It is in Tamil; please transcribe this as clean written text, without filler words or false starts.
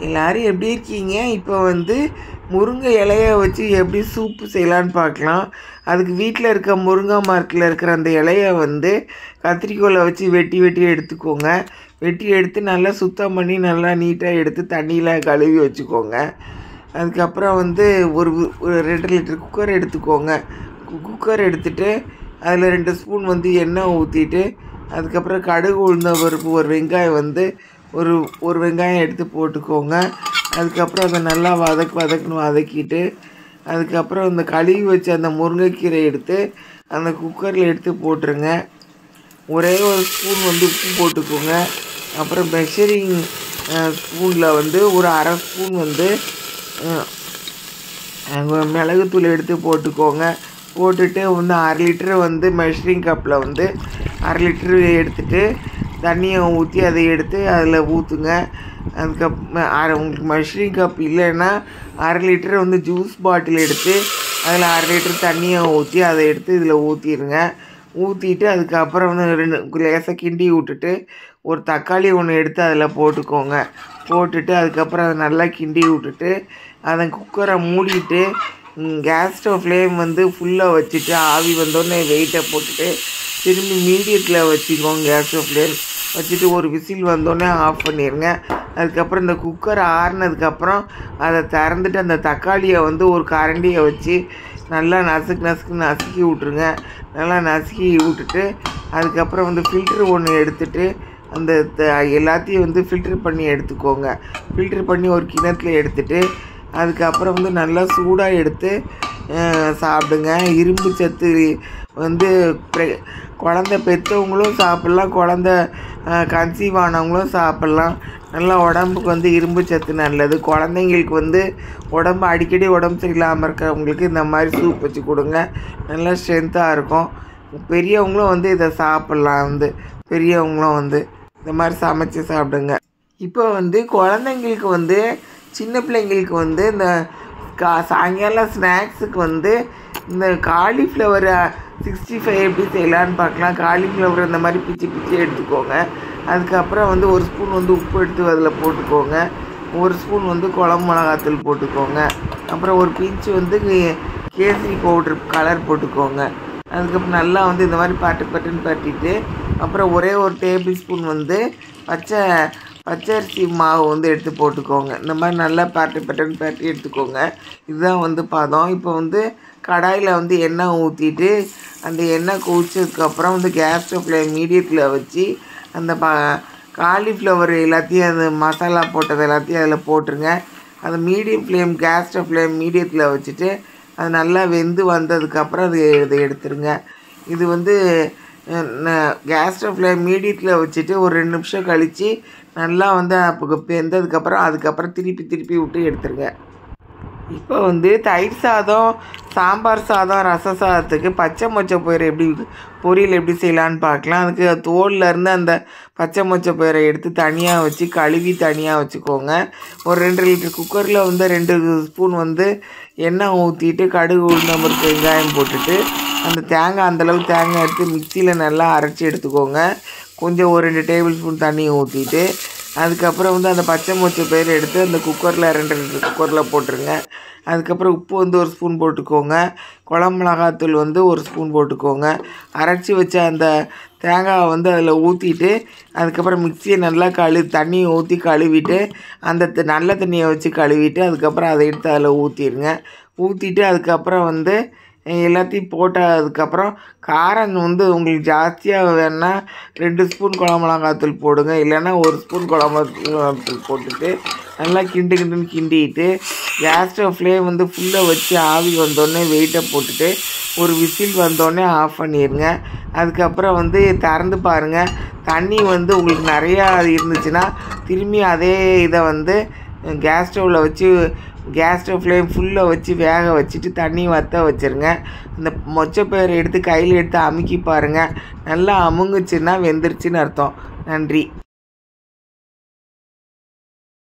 எல்லோரும் எப்படி இருக்கீங்க? இப்போ வந்து முருங்கை இலைய வச்சு எப்படி சூப்பு செய்யலான்னு பார்க்கலாம். அதுக்கு வீட்டில் இருக்க முருங்கை மரத்தில் இருக்கிற அந்த இலைய வந்து கத்திரிக்கோலை வச்சு வெட்டி வெட்டி எடுத்துக்கோங்க. வெட்டி எடுத்து நல்லா சுத்தம் பண்ணி நல்லா நீட்டாக எடுத்து தண்ணியில் கழுவி வச்சுக்கோங்க. அதுக்கப்புறம் வந்து ஒரு 2 லிட்டர் குக்கர் எடுத்துக்கோங்க. குக்கர் எடுத்துகிட்டு அதில் 2 ஸ்பூன் வந்து எண்ணெய் ஊற்றிட்டு, அதுக்கப்புறம் கடுகு உளுந்த பருப்பு ஒரு வெங்காயம் வந்து ஒரு வெங்காயம் எடுத்து போட்டுக்கோங்க. அதுக்கப்புறம் அதை நல்லா வதக்கிட்டு, அதுக்கப்புறம் இந்த கழுவி வச்ச அந்த முருங்கைக்கீரை எடுத்து அந்த குக்கரில் எடுத்து போட்டுருங்க. ஒரே ஒரு ஸ்பூன் வந்து உப்பு போட்டுக்கோங்க. அப்புறம் மெஷரிங் ஸ்பூனில் வந்து ஒரு அரை ஸ்பூன் வந்து மிளகுத்தூள் எடுத்து போட்டுக்கோங்க. போட்டுட்டு வந்து 1/2 லிட்டரு வந்து மெஷரிங் கப்பில் வந்து 1/2 லிட்டரு எடுத்துகிட்டு தண்ணியை ஊற்றி அதை எடுத்து அதில் ஊற்றுங்க. உங்களுக்கு மெஷரிங் கப் இல்லைன்னா 1/2 லிட்டரு வந்து ஜூஸ் பாட்டில் எடுத்து அதில் 1/2 லிட்டரு தண்ணியை ஊற்றி அதை எடுத்து இதில் ஊற்றிடுங்க. ஊற்றிட்டு அதுக்கப்புறம் வந்து லேசாக கிண்டி விட்டுட்டு ஒரு தக்காளி ஒன்று எடுத்து அதில் போட்டுக்கோங்க. போட்டுட்டு அதுக்கப்புறம் அதை நல்லா கிண்டி விட்டுட்டு அதை குக்கரை மூடிட்டு கேஸ் ஸ்டவ் ஃப்ளேம் வந்து ஃபுல்லாக வச்சுட்டு ஆவி வந்தோடனே வெயிட்டை போட்டுட்டு திரும்பி மீடியத்தில் வச்சுக்கோங்க. கேஸ் ஸ்டவ் ஃப்ளேம் வச்சுட்டு ஒரு விசில் வந்தோடனே ஆஃப் பண்ணிடுங்க. அதுக்கப்புறம் இந்த குக்கர் ஆறுனதுக்கப்புறம் அதை திறந்துட்டு அந்த தக்காளியை வந்து ஒரு கரண்டியை வச்சு நல்லா நசுக்கி விட்ருங்க. நல்லா நசுக்கி விட்டுட்டு அதுக்கப்புறம் வந்து ஃபில்ட்ரு ஒன்று எடுத்துகிட்டு அந்த எல்லாத்தையும் வந்து ஃபில்ட்ரு பண்ணி எடுத்துக்கோங்க. ஃபில்ட்ரு பண்ணி ஒரு கிணத்துல எடுத்துகிட்டு அதுக்கப்புறம் வந்து நல்லா சூடாக எடுத்து சாப்பிடுங்க. இரும்பு சத்து வந்து குழந்த பெற்றவங்களும் சாப்பிட்லாம், குழந்த கன்சீவ் ஆனவங்களும் சாப்பிட்லாம். நல்லா உடம்புக்கு வந்து இரும்பு சத்து நல்லது. குழந்தைங்களுக்கு வந்து அடிக்கடி உடம்பு சரியில்லாமல் இருக்கிறவங்களுக்கு இந்த மாதிரி சூப் வச்சு கொடுங்க. நல்லா ஸ்ட்ரென்த்தாக இருக்கும். பெரியவங்களும் வந்து இதை சாப்பிட்லாம். வந்து பெரியவங்களும் வந்து இந்த மாதிரி சமைச்சு சாப்பிடுங்க. இப்போ வந்து குழந்தைங்களுக்கு வந்து சின்ன பிள்ளைங்களுக்கு வந்து இந்த சாயங்காலம் ஸ்நாக்ஸுக்கு வந்து இந்த காலிஃப்ளவர் 65 எப்படி செய்யலான்னு பார்க்கலாம். காலிஃப்ளவர் இந்த மாதிரி பிச்சு எடுத்துக்கோங்க. அதுக்கப்புறம் வந்து ஒரு ஸ்பூன் வந்து உப்பு எடுத்து அதில் போட்டுக்கோங்க. ஒரு ஸ்பூன் வந்து குழம்பு மிளகாத்தூள் போட்டுக்கோங்க. அப்புறம் ஒரு பிஞ்சு வந்து கேசரி பவுட்ரு கலர் போட்டுக்கோங்க. அதுக்கப்புறம் நல்லா வந்து இந்த மாதிரி பட்டுன்னு பட்டிட்டு அப்புறம் ஒரே ஒரு டேபிள் ஸ்பூன் வந்து பச்சரிசி மாவு வந்து எடுத்து போட்டுக்கோங்க. இந்த மாதிரி நல்லா பட்டுன்னு பரட்டி எடுத்துக்கோங்க. இதுதான் வந்து பதம். இப்போ வந்து கடாயில் வந்து எண்ணெய் ஊற்றிட்டு அந்த எண்ணெய் கொதிச்சதுக்கப்புறம் வந்து கேஸ் ஸ்டவ் ஃப்ளேம் மீடியத்தில் வச்சு அந்த காலிஃப்ளவர் எல்லாத்தையும் அந்த மசாலா போட்டது எல்லாத்தையும் அதில் போட்டுருங்க. அந்த கேஸ் ஸ்டவ் ஃப்ளேம் மீடியத்தில் வச்சுட்டு அது நல்லா வெந்து வந்ததுக்கப்புறம் இதை எடுத்துருங்க. இது வந்து கேஸ் ஸ்டவ் ஃப்ளேம் மீடியத்தில் வச்சுட்டு ஒரு 2 நிமிஷம் கழித்து நல்லா வந்து வெந்ததுக்கப்புறம் அதுக்கப்புறம் திருப்பி விட்டு எடுத்துருங்க. இப்போ வந்து தயிர் சாதம், சாம்பார் சாதம், ரச சாதத்துக்கு பச்சை மொச்சை பயிரை பொரியல் எப்படி செய்யலான்னு பார்க்கலாம். அதுக்கு தோல்லேருந்து அந்த பச்சை மொச்சை பயிரை எடுத்து தனியாக வச்சு கழுவி தனியாக வச்சுக்கோங்க. ஒரு 2 லிட்டர் குக்கரில் வந்து 2 ஸ்பூன் வந்து எண்ணெய் ஊற்றிட்டு கடுகு உளுந்தம் பருப்பு வெங்காயம் போட்டுட்டு அந்தளவுக்கு தேங்காய் எடுத்து மிக்சியில் நல்லா அரைச்சி எடுத்துக்கோங்க. கொஞ்சம் ஒரு 2 டேபிள் ஸ்பூன் தண்ணி ஊற்றிட்டு அதுக்கப்புறம் வந்து அந்த பச்சை மொச்சை பயிரை எடுத்து அந்த குக்கரில் 2 லிட்டர் குக்கரில் போட்டுருங்க. அதுக்கப்புறம் உப்பு வந்து ஒரு ஸ்பூன் போட்டுக்கோங்க. குழம்பு மிளகாத்தூள் வந்து ஒரு ஸ்பூன் போட்டுக்கோங்க. அரைச்சி வச்ச அந்த தேங்காயை வந்து அதில் ஊற்றிட்டு அதுக்கப்புறம் மிக்சியை நல்லா தண்ணியை ஊற்றி கழுவிட்டு அந்த நல்ல தண்ணியை வச்சு கழுவிட்டு அதுக்கப்புறம் அதை எடுத்து அதில் ஊற்றிடுங்க. ஊற்றிட்டு அதுக்கப்புறம் வந்து எல்லாத்தையும் போட்டதுக்கப்புறம் காரம் வந்து உங்களுக்கு ஜாஸ்தியாக வேணுன்னா 2 ஸ்பூன் குழம்பு மிளகாத்தூள் போடுங்க. இல்லைன்னா 1 ஸ்பூன் குழம்பு மிளகாத்தூள் போட்டுட்டு நல்லா கிண்டிட்டு கேஸ் ஸ்டவ் ஃப்ளேம் வந்து ஃபுல்லாக வச்சு ஆவி வந்தோடனே வெயிட்டை போட்டுட்டு ஒரு விசில் வந்தோடனே ஆஃப் பண்ணிடுங்க. அதுக்கப்புறம் வந்து திறந்து பாருங்கள். தண்ணி வந்து உங்களுக்கு நிறையா இருந்துச்சுன்னா திரும்பி அதே இதை வந்து கேஸ் ஸ்டவ் ஃப்ளேம் ஃபுல்லாக வச்சு வேக வச்சுட்டு தண்ணி வற்ற வச்சுருங்க. இந்த மொச்சப்பயிரை எடுத்து கையில் எடுத்து அமுக்கி பாருங்கள். நல்லா அமுங்குச்சுன்னா வெந்துருச்சுன்னு அர்த்தம். நன்றி.